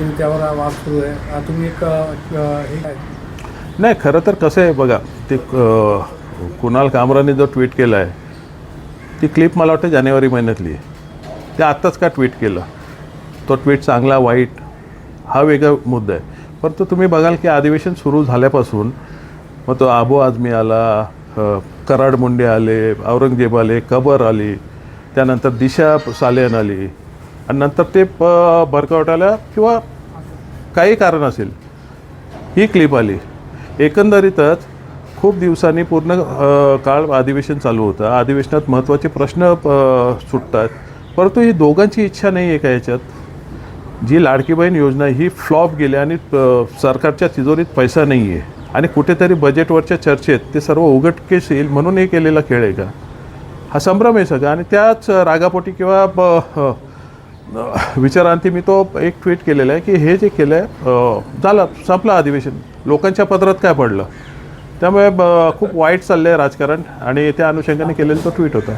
पद्धतीने त्यावर वाद सुरू आहे. तुम्ही एक हे काय नाही, खरं तर कसं आहे बघा, ते कुणाल कामराने जो ट्विट केला आहे ती क्लिप मला वाटतं जानेवारी महिन्यातली आहे. ते आत्ताच का ट्विट केलं, तो ट्विट चांगला वाईट हा वेगळा मुद्दा आहे. परंतु तुम्ही बघाल की अधिवेशन सुरू झाल्यापासून मग तो आबो आझमी आला, कराड मुंडे आले, औरंगजेब आले, कबर आली, त्यानंतर दिशा सालेन आली आणि नंतर ते भरकवटायला किंवा काही कारण असेल ही क्लिप आली. एकंदरीतच खूप दिवसांनी पूर्ण काळ अधिवेशन चालू होतं. अधिवेशनात महत्त्वाचे प्रश्न सुटतात, परंतु ही दोघांची इच्छा नाही आहे का याच्यात. जी लाडकी बहीण योजना ही फ्लॉप गेली आणि सरकारच्या तिजोरीत पैसा नाही आहे आणि कुठेतरी बजेटवरच्या चर्चेत ते सर्व उघडकीस येईल म्हणून हे केलेला खेळ आहे का, हा संभ्रम आहे सगळा. आणि त्याच रागापोटी किंवा विचारांती मी तो एक ट्विट केलेला आहे की हे जे केलं आहे झालं, संपलं अधिवेशन, लोकांच्या पदरात काय पडलं. त्यामुळे खूप वाईट चाललं आहे राजकारण आणि त्या अनुषंगाने केलेला तो ट्विट होता.